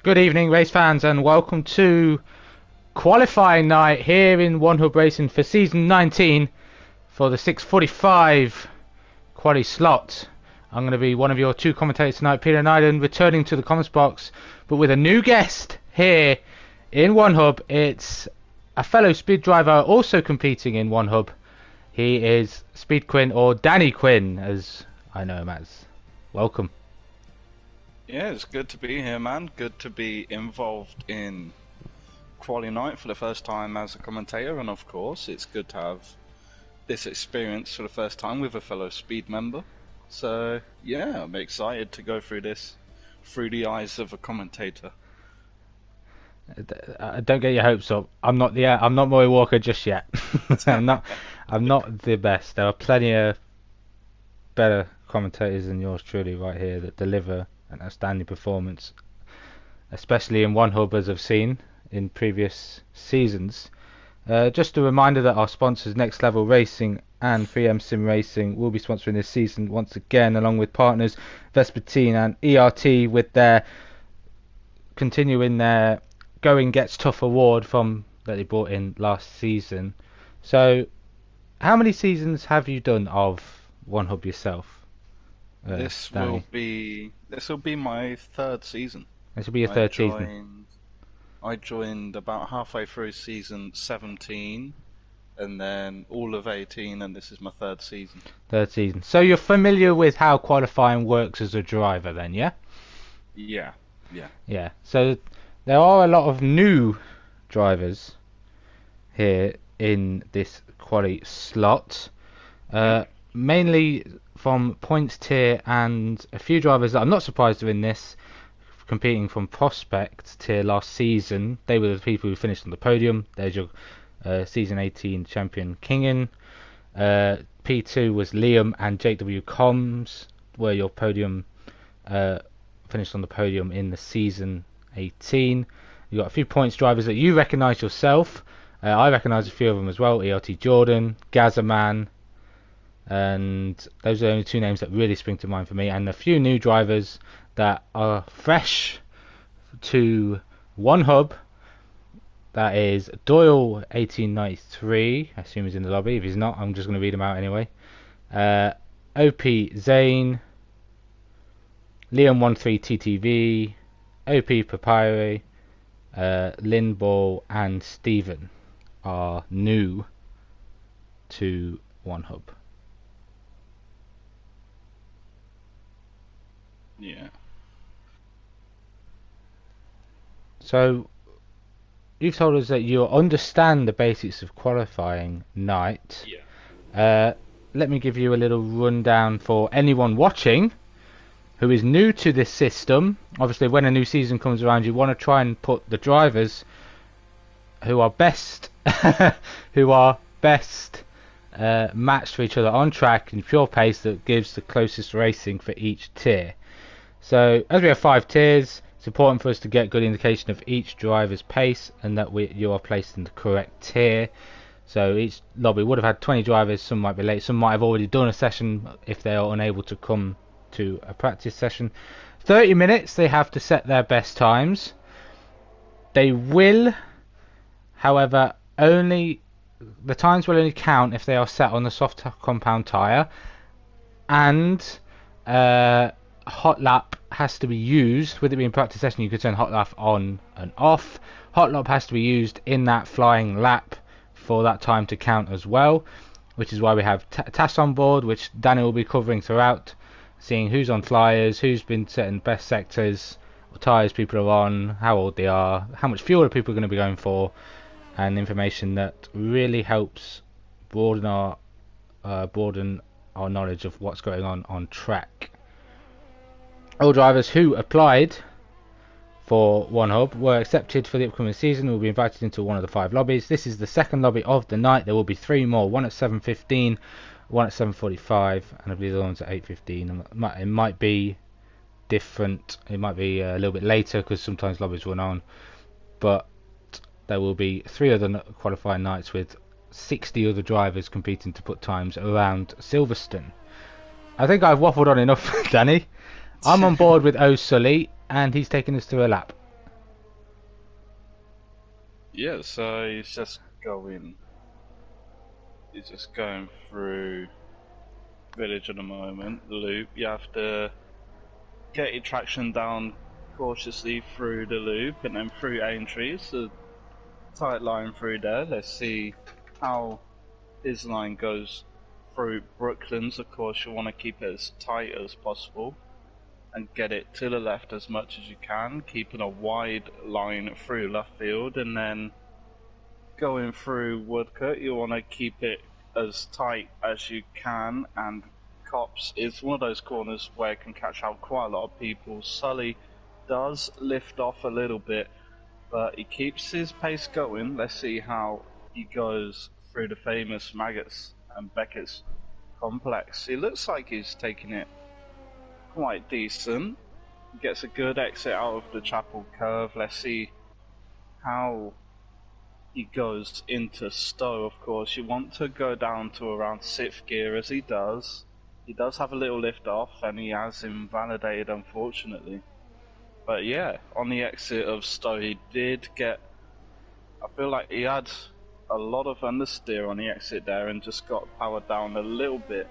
Good evening, race fans, and welcome to qualifying night here in One Hub Racing for season 19 for the 6:45 quali slot. I'm going to be one of your two commentators tonight, Peter Nyden, returning to the comments box, but with a new guest here in One Hub. It's a fellow speed driver also competing in One Hub. He is Speed Quinn, or Danny Quinn, as I know him as. Welcome. Yeah, it's good to be here, man. Good to be involved in quali night for the first time as a commentator, and of course, it's good to have this experience for the first time with a fellow speed member. So, yeah, I'm excited to go through this through the eyes of a commentator. Don't get your hopes up. I'm not Murray Walker just yet. I'm not the best. There are plenty of better commentators than yours truly right here that deliver an outstanding performance, especially in One Hub, as I've seen in previous seasons. Just a reminder that our sponsors Next Level Racing and 3M Sim Racing will be sponsoring this season once again, along with partners Vespertine and ERT, with their continuing their Going Gets Tough award from that they brought in last season. So, how many seasons have you done of One Hub yourself? This Danny? will be my third season. This will be your third season. I joined about halfway through season 17, and then all of 18, and this is my third season. Third season. So you're familiar with how qualifying works as a driver, then, yeah? Yeah. Yeah. So there are a lot of new drivers here in this quali slot, mainly from points tier, and a few drivers that I'm not surprised are in this, competing from prospect tier last season. They were the people who finished on the podium. There's your season 18 champion Kingen. P2 was Liam and Jake W. Combs were your podium, finished on the podium in the season 18. You got a few points drivers that you recognise yourself. I recognise a few of them as well. ELT Jordan, Gazzaman, and those are the only two names that really spring to mind for me, and a few new drivers that are fresh to One Hub. That is Doyle 1893, I assume he's in the lobby. If he's not, I'm just going to read him out anyway. OP Zane, Liam 13 TTV, OP Papyri, Lynn Ball and Stephen are new to One Hub. Yeah. So, you've told us that you understand the basics of qualifying night. Yeah. Let me give you a little rundown for anyone watching who is new to this system. Obviously, when a new season comes around, you want to try and put the drivers who are best matched to each other on track in pure pace that gives the closest racing for each tier. So, as we have 5 tiers, it's important for us to get good indication of each driver's pace and that you are placed in the correct tier. So each lobby would have had 20 drivers. Some might be late, some might have already done a session if they are unable to come to a practice session. 30 minutes they have to set their best times. They will, however, the times will only count if they are set on the soft compound tyre, and hot lap has to be used. With it being practice session, you could turn hot lap on and off. Hot lap has to be used in that flying lap for that time to count as well, which is why we have tasks on board, which Danny will be covering throughout, seeing who's on flyers, who's been setting best sectors, what tyres people are on, how old they are, how much fuel are people going to be going for, and information that really helps broaden our knowledge of what's going on track. All drivers who applied for One Hub were accepted for the upcoming season and will be invited into one of the 5 lobbies. This is the second lobby of the night. There will be 3 more, one at 7:15, one at 7:45, and I believe the other one's at 8:15. It might be different. It might be a little bit later because sometimes lobbies run on. But there will be 3 other qualifying nights with 60 other drivers competing to put times around Silverstone. I think I've waffled on enough, Danny. I'm on board with O'Sully, and he's taking us through a lap. Yeah, so he's just going through village at the moment, the loop. You have to get your traction down cautiously through the loop and then through Aintree. It's a tight line through there. Let's see how his line goes through Brooklands. Of course, you want to keep it as tight as possible and get it to the left as much as you can, keeping a wide line through left field, and then going through Woodcut, you want to keep it as tight as you can, and Cops is one of those corners where it can catch out quite a lot of people. Sully does lift off a little bit, but he keeps his pace going. Let's see how he goes through the famous Maggots and Beckett's complex. It looks like he's taking it quite decent. Gets a good exit out of the Chapel curve. Let's see how he goes into Stowe. Of course, you want to go down to around 6th gear as he does. He does have a little lift off and he has invalidated, unfortunately. But yeah, on the exit of Stowe he did get, I feel like he had a lot of understeer on the exit there and just got powered down a little bit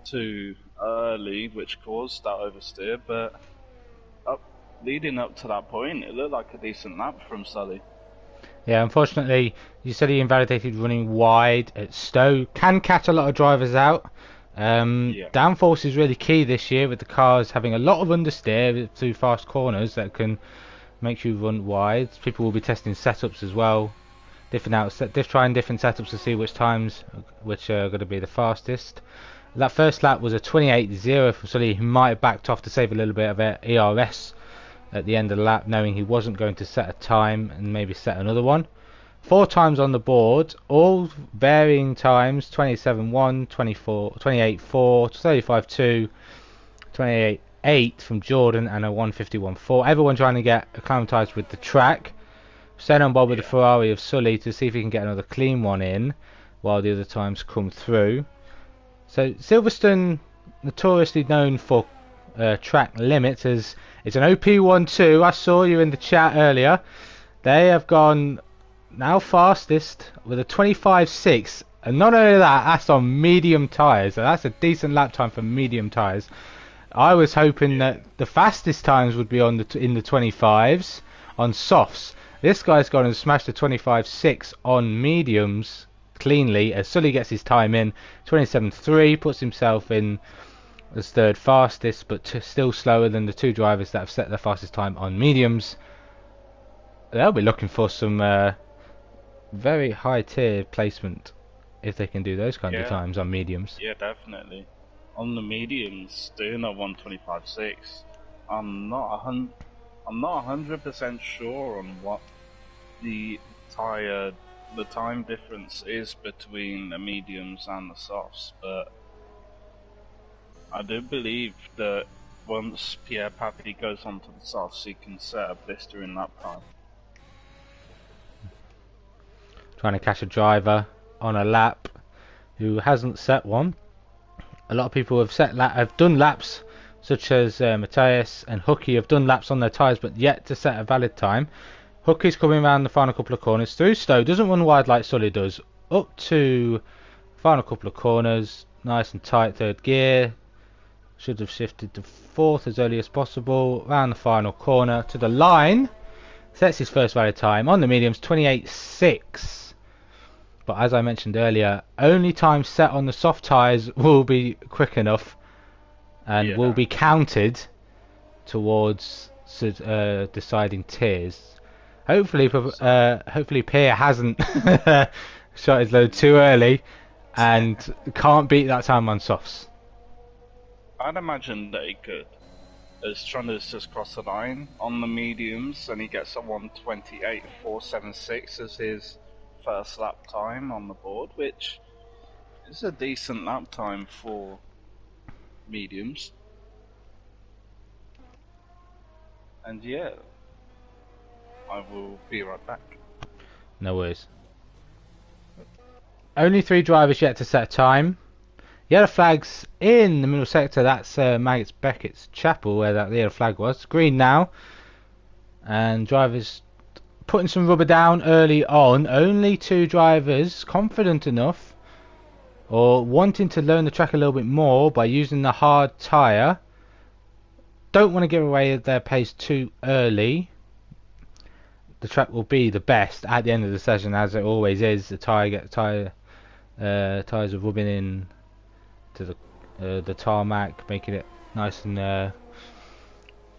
too early, which caused that oversteer. But leading up to that point, it looked like a decent lap from Sully. Yeah, unfortunately, you said he invalidated running wide at Stowe. Can catch a lot of drivers out. Downforce is really key this year, with the cars having a lot of understeer through fast corners that can make you run wide. People will be testing setups as well, trying different setups to see which times which are going to be the fastest. That first lap was a 28.0 for Sully. He might have backed off to save a little bit of ERS at the end of the lap, knowing he wasn't going to set a time and maybe set another one. 4 times on the board, all varying times: 27.1, 28.4, 35.2, 28.8 from Jordan, and a 151.4. Everyone trying to get acclimatised with the track. Staying on board with the Ferrari of Sully to see if he can get another clean one in while the other times come through. So Silverstone, notoriously known for track limits, as it's an OP12. I saw you in the chat earlier. They have gone now fastest with a 25.6, and not only that, that's on medium tyres. So that's a decent lap time for medium tyres. I was hoping that the fastest times would be on in the 25s on softs. This guy's gone and smashed the 25.6 on mediums cleanly as Sully gets his time in. 27.3, puts himself in as third fastest, but still slower than the 2 drivers that have set their fastest time on mediums. They'll be looking for some very high tier placement if they can do those kind of times on mediums. Yeah, definitely. On the mediums, doing a 125.6, I'm not 100% sure on what the time difference is between the mediums and the softs, but I do believe that once Pierre Papy goes onto the softs, he can set a blister in that time. Trying to catch a driver on a lap who hasn't set one. A lot of people have done laps, such as Matthias and Hooky have done laps on their tyres, but yet to set a valid time. Hooky's coming around the final couple of corners through Stowe, doesn't run wide like Sully does, up to final couple of corners, nice and tight third gear. Should have shifted to 4th as early as possible. Round the final corner to the line, sets his first valid time on the mediums, 28.6. But as I mentioned earlier, only time set on the soft tyres will be quick enough and will be counted towards deciding tiers. Hopefully Pierre hasn't shot his load too early and can't beat that time on softs. I'd imagine that he could, as Trunders just crossed the line on the mediums and he gets a 128.476 as his first lap time on the board, which is a decent lap time for mediums. And yeah, I will be right back. No worries. Only 3 drivers yet to set a time. Yellow flags in the middle sector. That's Maggots Beckett's Chapel where that yellow flag was. Green now, and drivers putting some rubber down early on. Only 2 drivers confident enough or wanting to learn the track a little bit more by using the hard tyre. Don't want to give away their pace too early. The track will be the best at the end of the session, as it always is. The tyres are rubbing in to the tarmac, making it nice and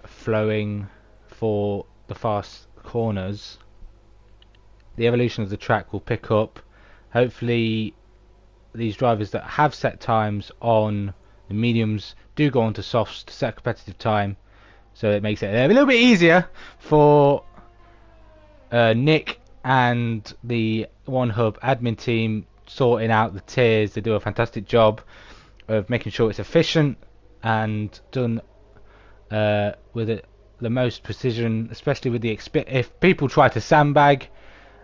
flowing for the fast corners. The evolution of the track will pick up. Hopefully these drivers that have set times on the mediums do go on to softs to set competitive time, so it makes it a little bit easier for Nick and the One Hub admin team sorting out the tiers. They do a fantastic job of making sure it's efficient and done with the most precision, especially with the if people try to sandbag,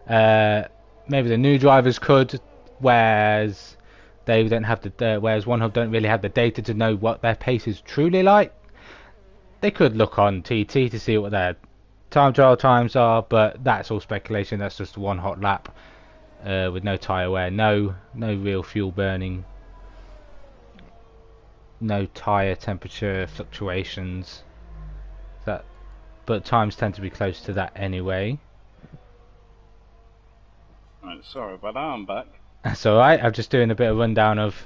maybe the new drivers could, whereas they don't have whereas One Hub don't really have the data to know what their pace is truly like. They could look on TT to see what their time trial times are, but that's all speculation. That's just one hot lap with no tyre wear, no real fuel burning, no tyre temperature fluctuations. But times tend to be close to that anyway. Right, sorry about that, I'm back. That's alright. I'm just doing a bit of rundown of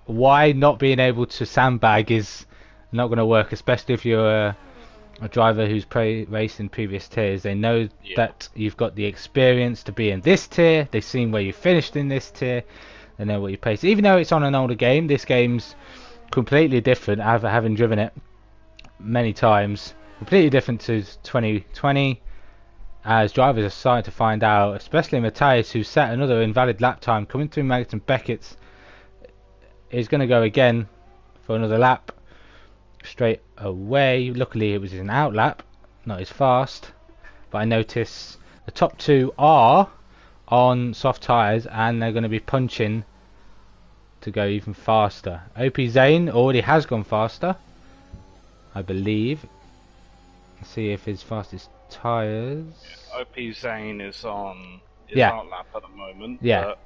why not being able to sandbag is not going to work, especially if you're a driver who's raced in previous tiers. They know that you've got the experience to be in this tier. They've seen where you finished in this tier. They know what you pace. Even though it's on an older game, this game's completely different. Having driven it many times, completely different to 2020. As drivers are starting to find out, especially Matthias, who set another invalid lap time coming through Maggots and Beckett's, is going to go again for another lap straight away. Luckily it was an out lap, not as fast, but I notice the top 2 are on soft tyres and they're going to be punching to go even faster. OP Zane already has gone faster, I believe. Let's see if his fastest tyres. OP Zane is on his Yeah. out lap at the moment. Yeah. But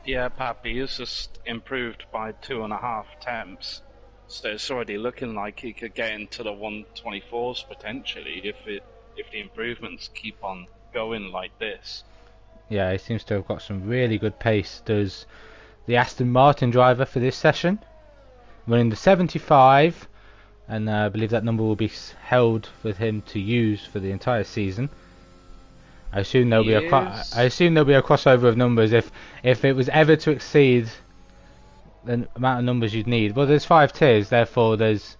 yeah, Pappy is just improved by 2.5 temps. So it's already looking like he could get into the 124s potentially if the improvements keep on going like this. Yeah, he seems to have got some really good pace. Does the Aston Martin driver for this session, running the 75, and I believe that number will be held for him to use for the entire season. I assume there'll be a crossover of numbers if it was ever to exceed the amount of numbers you'd need. Well, there's 5 tiers, therefore there's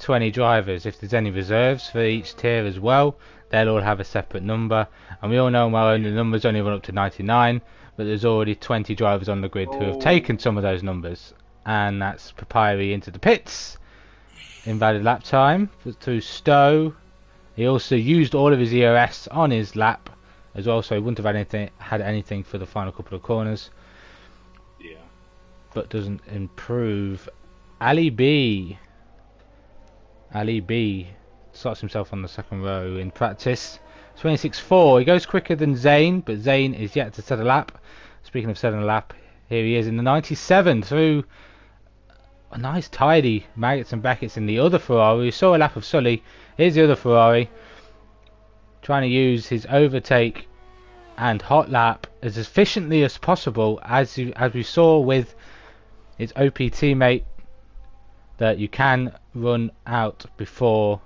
20 drivers. If there's any reserves for each tier as well, they'll all have a separate number. And we all know the numbers only run up to 99, but there's already 20 drivers on the grid who have taken some of those numbers. And that's Papyri into the pits. Invalid lap time through Stowe. He also used all of his EOS on his lap as well, so he wouldn't have had anything for the final couple of corners. Yeah. But doesn't improve. Ali B starts himself on the second row in practice. 26.4. He goes quicker than Zane, but Zane is yet to set a lap. Speaking of setting a lap, here he is in the 97 through a nice tidy Maggots and Beckett's in the other Ferrari. We saw a lap of Sully. Here's the other Ferrari, trying to use his overtake and hot lap as efficiently as possible, as we saw with his OP teammate, that you can run out before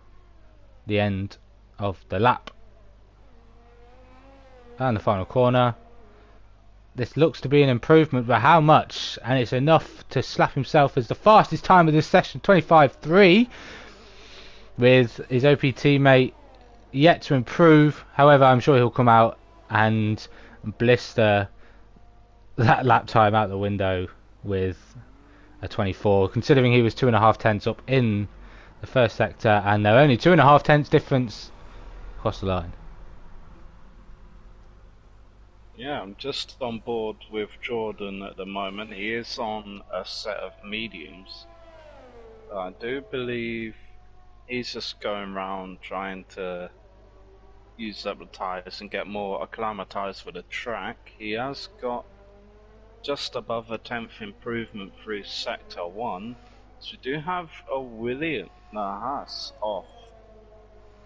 the end of the lap. And the final corner. This looks to be an improvement, but how much? And it's enough to slap himself as the fastest time of this session, 25.3, with his OP teammate yet to improve. However, I'm sure he'll come out and blister that lap time out the window with a 24, considering he was 2.5 tenths up in the first sector, and they're only 2.5 tenths difference across the line. Yeah, I'm just on board with Jordan at the moment. He is on a set of mediums. I do believe he's just going around trying to use up the tyres and get more acclimatized with the track. He has got just above a 10th improvement through Sector 1. So we do have a William Nahas off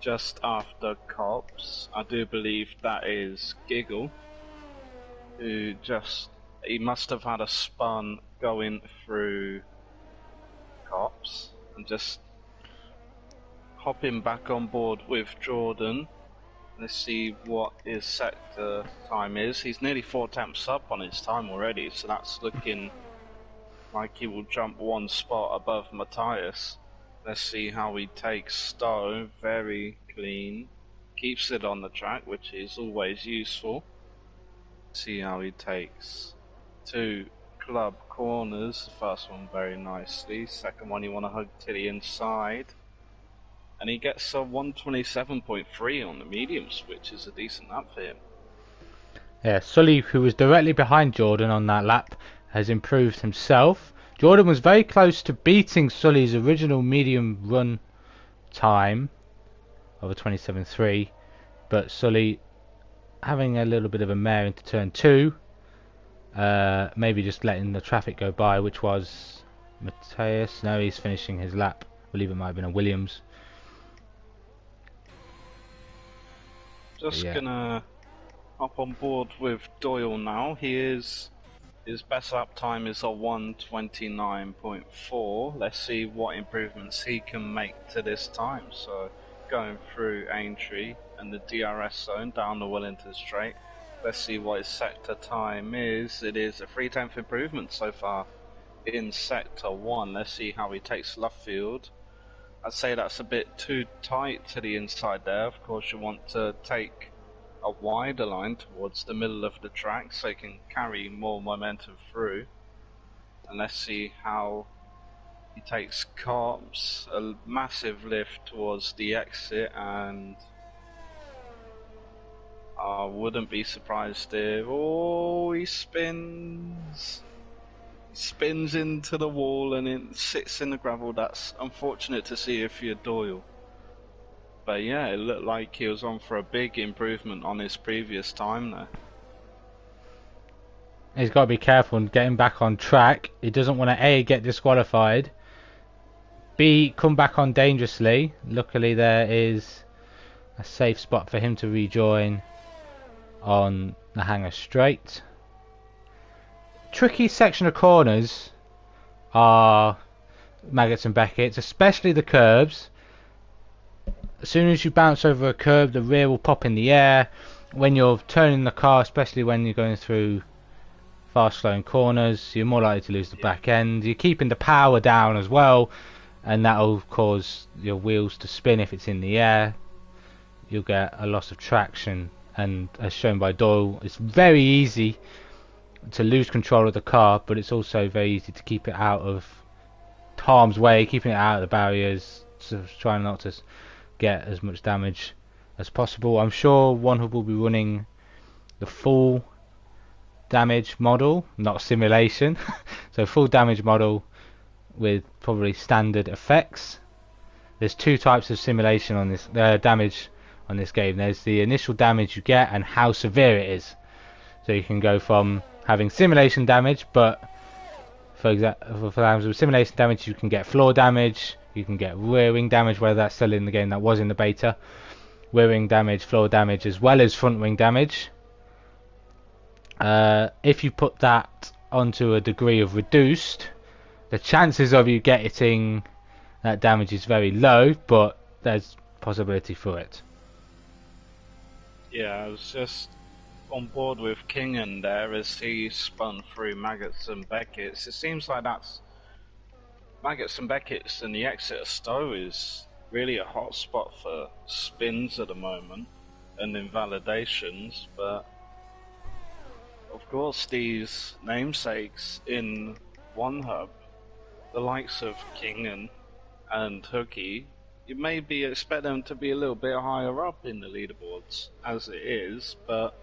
just after Cops. I do believe that is Giggle, who he must have had a spun going through Cops and just hopping back on board with Jordan. Let's see what his sector time is. He's nearly 4 temps up on his time already, so that's looking like he will jump 1 spot above Matthias. Let's see how he takes Stowe. Very clean. Keeps it on the track, which is always useful. See how he takes 2 club corners. The first one very nicely. Second one you want to hug to the inside. And he gets a 127.3 on the mediums, which is a decent lap for him. Yeah, Sully, who was directly behind Jordan on that lap, has improved himself. Jordan was very close to beating Sully's original medium run time of a 27.3, but Sully having a little bit of a mare into turn 2, maybe just letting the traffic go by, which was Matthias. No, he's finishing his lap. I believe it might have been a Williams. Just gonna hop on board with Doyle now. His best lap time is a 129.4. Let's see what improvements he can make to this time. So going through Aintree and the DRS zone down the Wellington Straight. Let's see what his sector time is. It is a 3/10 improvement so far in sector 1. Let's see how he takes Luffield. I'd say that's a bit too tight to the inside there. Of course you want to take a wider line towards the middle of the track so you can carry more momentum through. And let's see how he takes Cops. A massive lift towards the exit, and I wouldn't be surprised if... Oh, he spins! Spins into the wall and it sits in the gravel. That's unfortunate to see if you're Doyle. But yeah, it looked like he was on for a big improvement on his previous time there. He's got to be careful in getting back on track. He doesn't want to A, get disqualified, B, come back on dangerously. Luckily there is a safe spot for him to rejoin on the Hanger Straight. Tricky section of corners are Maggots and Beckett's, especially the curbs. As soon as you bounce over a curb, the rear will pop in the air. When you're turning the car, especially when you're going through fast flowing corners, you're more likely to lose the back end. You're keeping the power down as well, and that will cause your wheels to spin if it's in the air. You'll get a loss of traction, and as shown by Doyle, it's very easy to lose control of the car, but it's also very easy to keep it out of harm's way, keeping it out of the barriers, so trying not to get as much damage as possible. I'm sure One Hub will be running the full damage model, not simulation. So full damage model with probably standard effects. There's 2 types of simulation on this damage on this game. There's the initial damage you get and how severe it is. So you can go from having simulation damage, but for example, with simulation damage you can get floor damage, you can get rear wing damage, whether that's still in the game, that was in the beta. Rear wing damage, floor damage, as well as front wing damage. If you put that onto a degree of reduced, the chances of you getting that damage is very low, but there's possibility for it. Yeah, I was just on board with Kingan there as he spun through Maggots and Beckett's. It seems like that's Maggots and Beckett's, and the exit of Stowe is really a hot spot for spins at the moment and invalidations, but of course these namesakes in One Hub, the likes of Kingan and Hookie, you maybe expect them to be a little bit higher up in the leaderboards as it is, but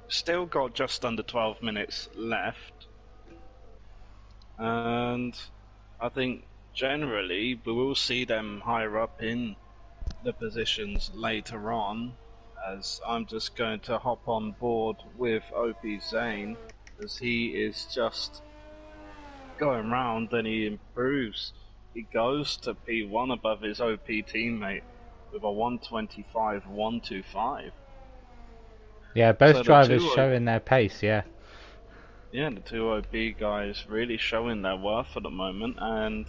still got just under 12 minutes left, and I think generally we will see them higher up in the positions later on. as I'm just going to hop on board with OP Zane, as he is just going round and he improves. He goes to P1 above his OP teammate with a 125.125. Yeah, both drivers showing their pace, yeah. Yeah, the two OP guys really showing their worth at the moment and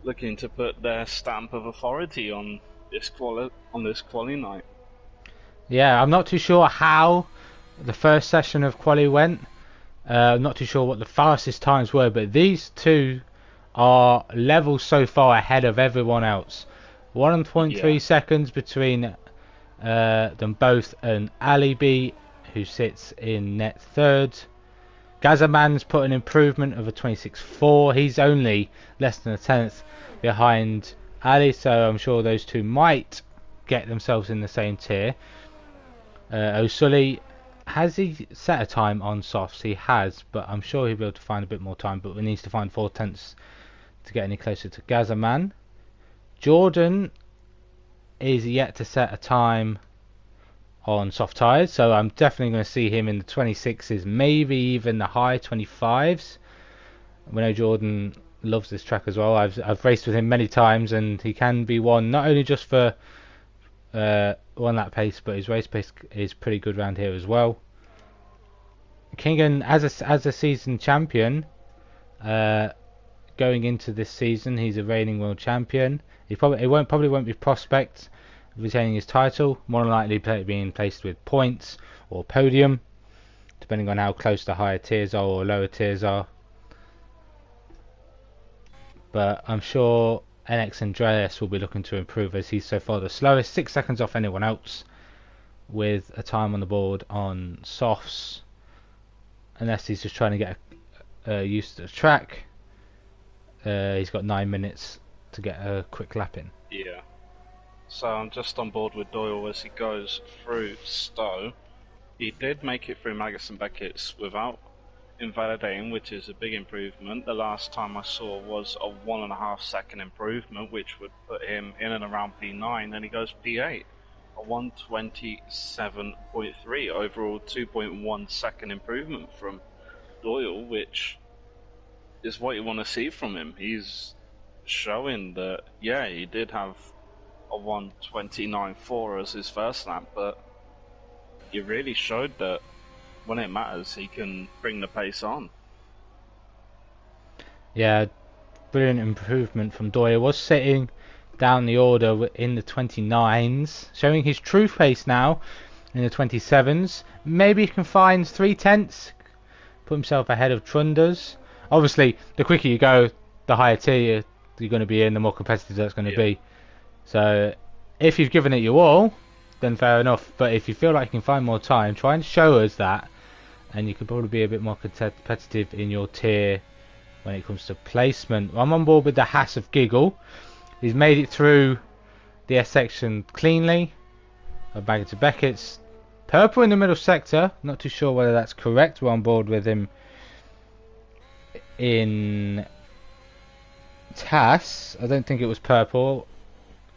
looking to put their stamp of authority on this quali night. Yeah, I'm not too sure how the first session of quali went. I'm not too sure what the fastest times were, but these two are levels so far ahead of everyone else. 1.3 seconds between them both, and Ali B, who sits in net third. Gazaman's put an improvement of a 26.4. He's only less than a tenth behind Ali, so I'm sure those two might get themselves in the same tier. O'Sully, has he set a time on softs? He has, but I'm sure he'll be able to find a bit more time, but we need to find 4 tenths to get any closer to Gazaman. Jordan is yet to set a time on soft tyres, so I'm definitely going to see him in the 26s, maybe even the high 25s. We know Jordan loves this track as well. I've raced with him many times, and he can be one not only just for one lap pace, but his race pace is pretty good around here as well. Kingan, as a season champion, going into this season, he's a reigning world champion. He probably won't be prospect retaining his title. More than likely being placed with points or podium, depending on how close the higher tiers are or lower tiers are. But I'm sure NX Andreas will be looking to improve, as he's so far the slowest, 6 seconds off anyone else, with a time on the board on softs, unless he's just trying to get used to the track. He's got 9 minutes to get a quick lap in. Yeah. So I'm just on board with Doyle as he goes through Stowe. He did make it through Magnussen Beckett's without invalidating, which is a big improvement. The last time I saw was a 1.5 second improvement, which would put him in and around P9. Then he goes P8, a 127.3 overall, 2.1 second improvement from Doyle, which is what you want to see from him. He's showing that, yeah, he did have a 129.4 as his first lap, but he really showed that when it matters, he can bring the pace on. Yeah, brilliant improvement from Doyle. Was sitting down the order in the 29s, showing his true pace now in the 27s. Maybe he can find 3 tenths, put himself ahead of Trunders. Obviously, the quicker you go, the higher tier you're going to be in, the more competitive that's going to be. So, if you've given it your all, then fair enough. But if you feel like you can find more time, try and show us that, and you could probably be a bit more competitive in your tier when it comes to placement. I'm on board with the Haas of Giggle. He's made it through the S section cleanly. Back into Beckett's. Purple in the middle sector. Not too sure whether that's correct. We're on board with him in TAS. I don't think it was purple.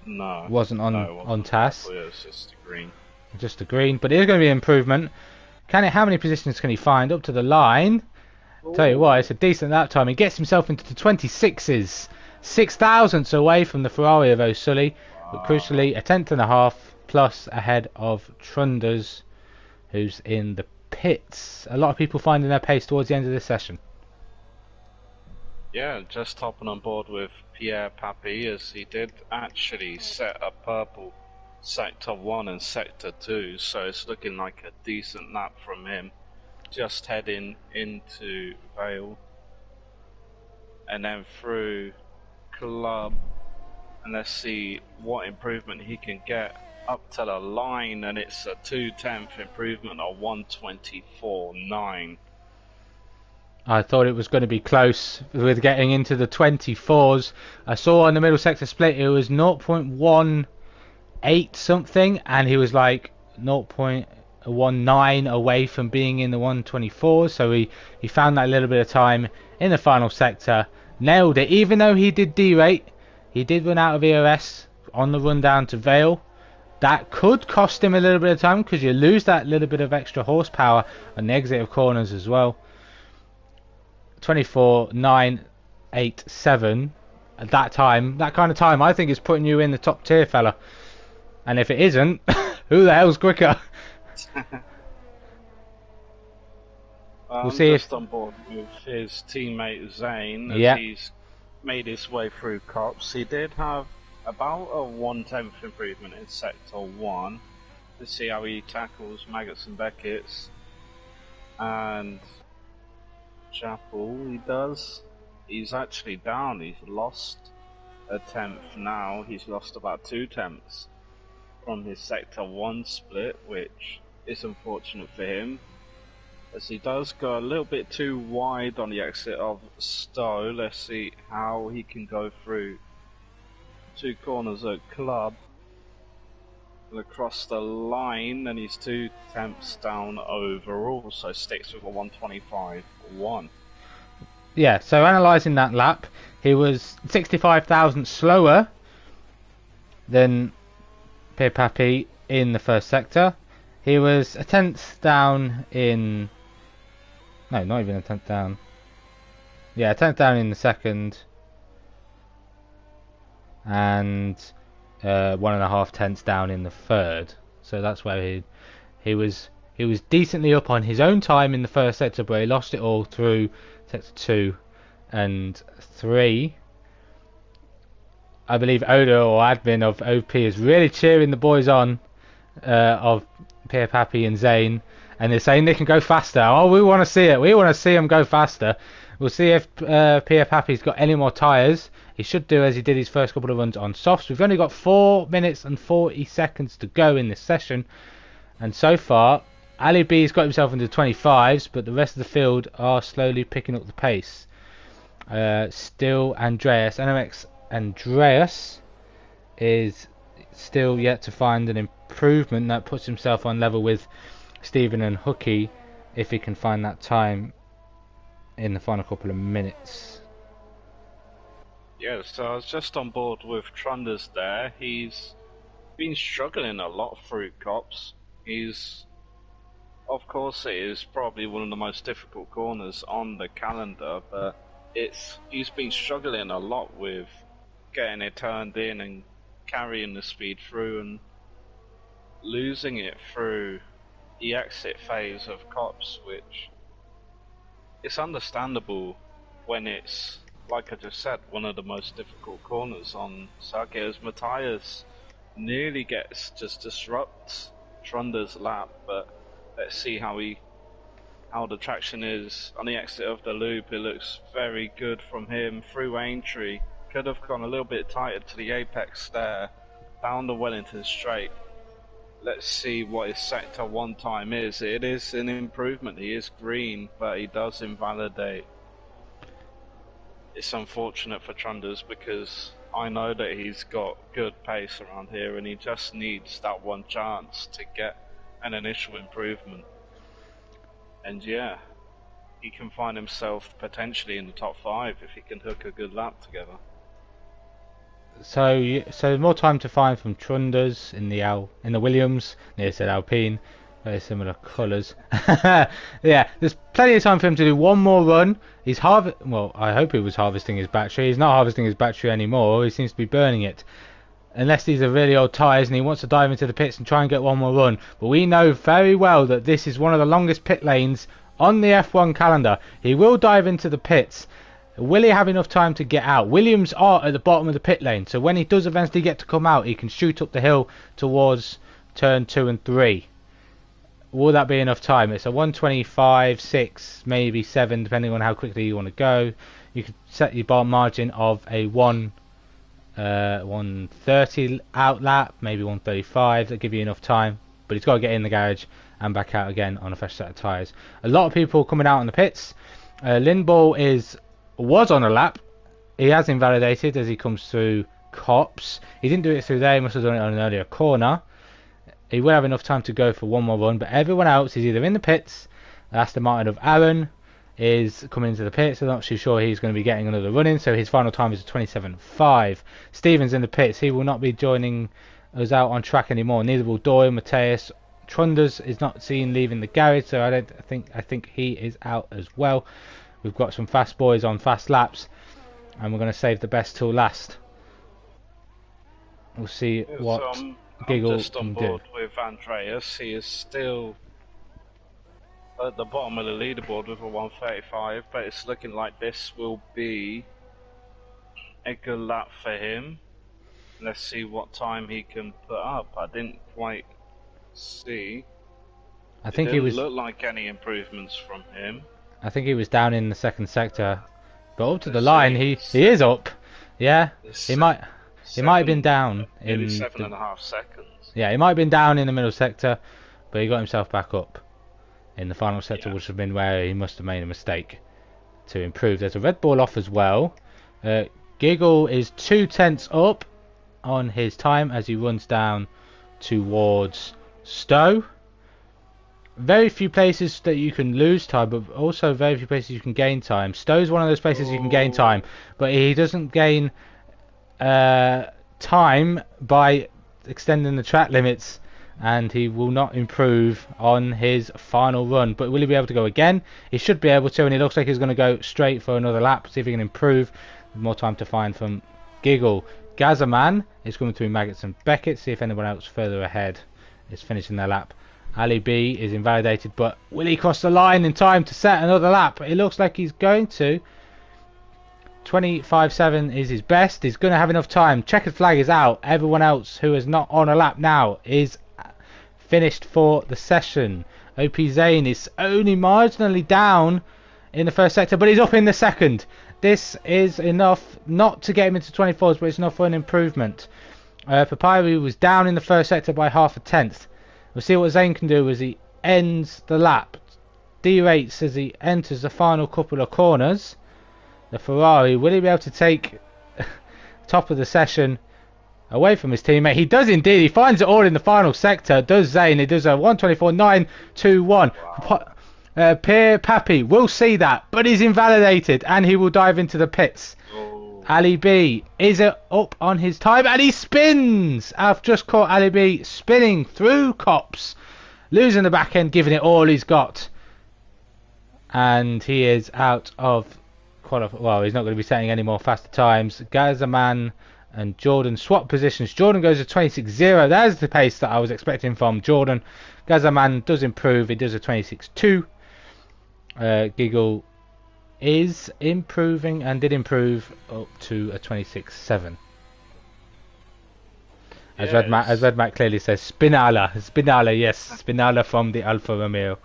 No. It wasn't on TAS. It was just a green. Just a green. But it is going to be an improvement. How many positions can he find? Up to the line. Ooh. Tell you what, it's a decent lap time. He gets himself into the 26s. 6 thousandths away from the Ferrari of O'Sully. Wow. But crucially, a 10.5 plus ahead of Trunders, who's in the pits. A lot of people finding their pace towards the end of this session. Yeah, just hopping on board with Pierre Papy, as he did actually set a purple Sector 1 and Sector 2, so it's looking like a decent lap from him. Just heading into Vale, and then through Club, and let's see what improvement he can get up to the line, and it's a 2/10 improvement of 124.9. I thought it was going to be close with getting into the 24s. I saw on the middle sector split it was 0.18 something, and he was like 0.19 away from being in the 124s. So he found that little bit of time in the final sector, nailed it. Even though he did derate, he did run out of EOS on the run down to Vale. That could cost him a little bit of time because you lose that little bit of extra horsepower on the exit of corners as well. 24.987 at that time. That kind of time, I think, is putting you in the top tier, fella. And if it isn't, who the hell's quicker? I'm We'll see just if on board with his teammate Zane as Yeah. he's made his way through cops. He did have about a 1/10 improvement in Sector 1. Let's see how he tackles Maggots and Beckett's. And Chapel, he does. He's actually down. He's lost a 10th now. He's lost about 2 tenths from his Sector 1 split, which is unfortunate for him, as he does go a little bit too wide on the exit of Stowe. Let's see how he can go through 2 corners at Club and across the line, and he's 2 tenths down overall, so sticks with a 125.1. Yeah, so analysing that lap, he was 65,000 slower than Pierre Papy in the first sector. He was a tenth down in... No, not even a tenth down. Yeah, a tenth down in the second. And 1.5 tenths down in the third. So that's where he was decently up on his own time in the first sector, but he lost it all through sector 2 and 3. I believe Oda, or admin of OP, is really cheering the boys on of Pierre Papy and Zane, and they're saying they can go faster. Oh, we want to see it. We want to see them go faster. We'll see if Pierre Papy's got any more tyres. He should do, as he did his first couple of runs on softs. We've only got 4 minutes and 40 seconds to go in this session, and so far Ali B's got himself into the 25s, but the rest of the field are slowly picking up the pace. Still Andreas, NMX Andreas is still yet to find an improvement that puts himself on level with Stephen and Hooky, if he can find that time in the final couple of minutes. Yeah, so I was just on board with Trunders there. He's been struggling a lot through cops. Of course, it is probably one of the most difficult corners on the calendar, but he's been struggling a lot with getting it turned in and carrying the speed through, and losing it through the exit phase of cops, which it's understandable when it's, like I just said, one of the most difficult corners on circuit, as Matthias nearly disrupts Trunder's lap. But let's see how the traction is on the exit of the loop. It looks very good from him through Aintree. Could have gone a little bit tighter to the apex there, down the Wellington straight. Let's see what his sector 1 time is. It is an improvement. He is green, but he does invalidate. It's unfortunate for Trunders, because I know that he's got good pace around here, and he just needs that one chance to get an initial improvement. And yeah, he can find himself potentially in the top 5 if he can hook a good lap together. So more time to find from Trunders in the Williams. Near said Alpine, very similar colours. Yeah, there's plenty of time for him to do one more run. Well, I hope he was harvesting his battery. He's not harvesting his battery anymore. He seems to be burning it. Unless these are really old tyres and he wants to dive into the pits and try and get one more run. But we know very well that this is one of the longest pit lanes on the F1 calendar. He will dive into the pits. Will he have enough time to get out? Williams are at the bottom of the pit lane, so when he does eventually get to come out, he can shoot up the hill towards turn 2 and 3. Will that be enough time? It's a 125, 6, maybe 7, depending on how quickly you want to go. You could set your bar margin of a 130 out lap, maybe 135. That'll give you enough time, but he's got to get in the garage and back out again on a fresh set of tyres. A lot of people coming out on the pits. Lindball was on a lap. He has invalidated as he comes through cops. He didn't do it through there. He must have done it on an earlier corner. He will have enough time to go for one more run, but everyone else is either in the pits. Aston Martin of Aaron is coming into the pits. I'm not too sure he's going to be getting another run in, so his final time is a 27.5. Stevens in the pits. He will not be joining is out on track anymore. Neither will Doyle, Mateus. Trunders is not seen leaving the garage, so I think he is out as well. We've got some fast boys on fast laps, and we're going to save the best till last. We'll see what Giggle I'm just on can board do. with Andreas. He is still at the bottom of the leaderboard with a 135, but it's looking like this will be a good lap for him. Let's see what time he can put up. I didn't quite see. I think it he didn't was. look like any improvements from him. I think he was down in the second sector, but up to the Let's line see. he is up. Yeah, It's he might have been down nearly in 7.5 seconds. Yeah, he might have been down in the middle sector, but he got himself back up in the final sector, which would have been where he must have made a mistake to improve. There's a red ball off as well. Giggle is 2/10 up on his time as he runs down towards Stowe. Very few places that you can lose time, but also very few places you can gain time. Stowe's one of those places you can gain time, but he doesn't gain time by extending the track limits, and he will not improve on his final run. But will he be able to go again? He should be able to, and it looks like he's going to go straight for another lap, see if he can improve. More time to find from Giggle. Gazzaman is coming through Maggots and Beckett, see if anyone else further ahead is finishing their lap. Ali B is invalidated, but will he cross the line in time to set another lap? It looks like he's going to. 25.7 is his best. He's going to have enough time. Checkered flag is out. Everyone else who is not on a lap now is finished for the session. OP Zane is only marginally down in the first sector, but he's up in the second. This is enough not to get him into 24s, but it's enough for an improvement. Papyri was down in the first sector by half a tenth. We'll see what Zane can do as he ends the lap. D-rates as he enters the final couple of corners. The Ferrari, will he be able to take top of the session away from his teammate? He does indeed. He finds it all in the final sector. Does Zane. He does a 1:24.921. Wow. Pierre Papi will see that, but he's invalidated and he will dive into the pits. Ali B is up on his time and he spins. I've just caught Ali B spinning through cops, losing the back end, giving it all he's got, and he is out of well, he's not going to be setting any more faster times. Gazaman and Jordan swap positions. Jordan goes to 26.0. That's the pace that I was expecting from Jordan. Gazaman does improve. He does a 26.2. Giggle is improving and did improve up to a 26.7. As Red Mac clearly says, Spinala, yes, Spinala from the Alfa Romeo.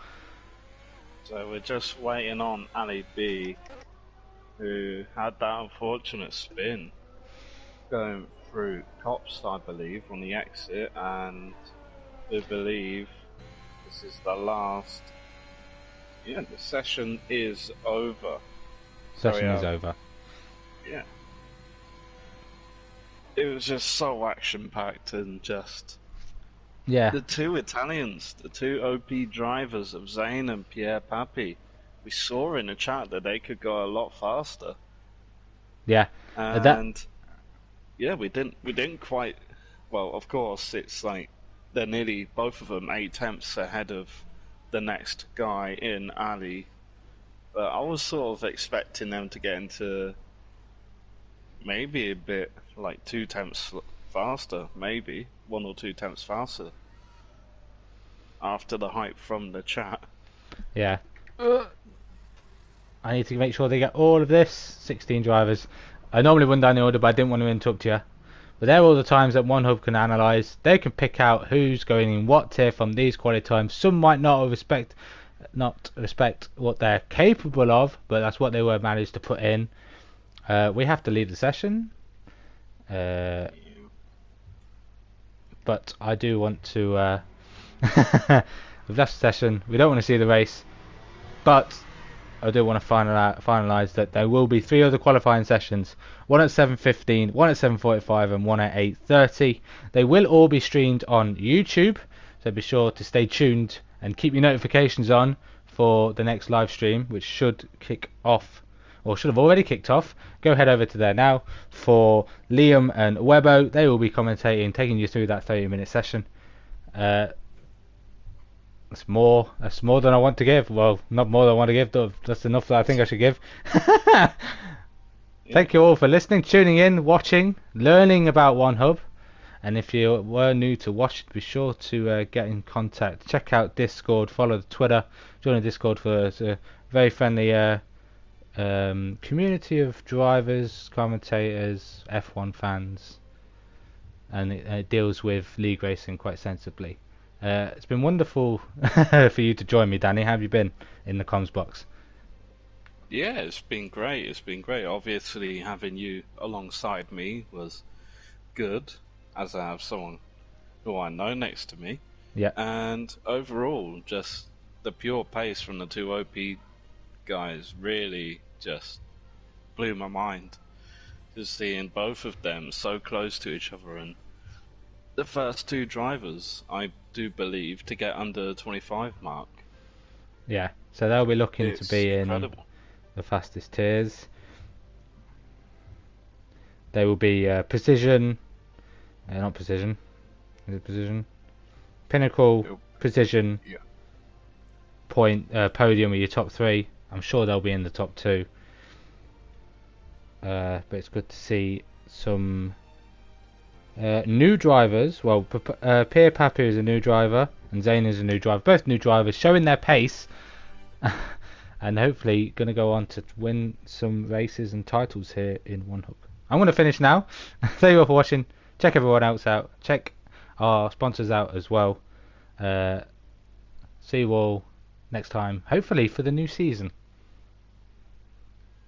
So we're just waiting on Ali B, who had that unfortunate spin going through cops, I believe, on the exit, and we believe this is the last. Yeah, the session is over. Session is over. Yeah. It was just so action-packed and just... Yeah. The two Italians, the two OP drivers of Zane and Pierre Papi, we saw in the chat that they could go a lot faster. Yeah. And yeah, we didn't quite. Well, of course, it's like they're nearly both of them 8 tenths ahead of the next guy in Ali. But I was sort of expecting them to get into maybe a bit like 2 tenths faster, maybe 1 or 2 tenths faster after the hype from the chat. Yeah. I need to make sure they get all of this. 16 drivers. I normally run down the order, but I didn't want to interrupt you. But they're all the times that one hub can analyse. They can pick out who's going in what tier from these quality times. Some might not respect what they're capable of, but that's what they were managed to put in. We have to leave the session. But I do want to... we've left the session. We don't want to see the race. But I do want to finalise that there will be 3 other qualifying sessions. One at 7:15, one at 7:45 and one at 8:30. They will all be streamed on YouTube, so be sure to stay tuned and keep your notifications on for the next live stream, which should kick off or should have already kicked off. Go head over to there now for Liam and Webbo. They will be commentating, taking you through that 30-minute session. That's more than I want to give. Well, not more than I want to give, but that's enough that I think I should give. Thank you all for listening, tuning in, watching, learning about OneHub. And if you were new to watch, be sure to get in contact. Check out Discord, follow the Twitter, join the Discord for a very friendly community of drivers, commentators, F1 fans, and it deals with league racing quite sensibly. It's been wonderful for you to join me, Danny. How have you been in the comms box? Yeah, it's been great. It's been great. Obviously, having you alongside me was good, as I have someone who I know next to me. Yeah. And overall, just the pure pace from the two OP guys really just blew my mind. Just seeing both of them so close to each other, and the first two drivers, I do believe, to get under the 25 mark. Yeah, so they'll be looking to be incredible. In the fastest tiers. They will be precision, not precision, is it precision? Pinnacle, Yep. precision, Yeah. point, podium with your top three. I'm sure they'll be in the top two. But it's good to see some new drivers. Well, Pierre Papu is a new driver and Zane is a new driver. Both new drivers showing their pace. And hopefully going to go on to win some races and titles here in OneHub. I'm going to finish now. Thank you all for watching. Check everyone else out. Check our sponsors out as well. See you all next time, hopefully for the new season.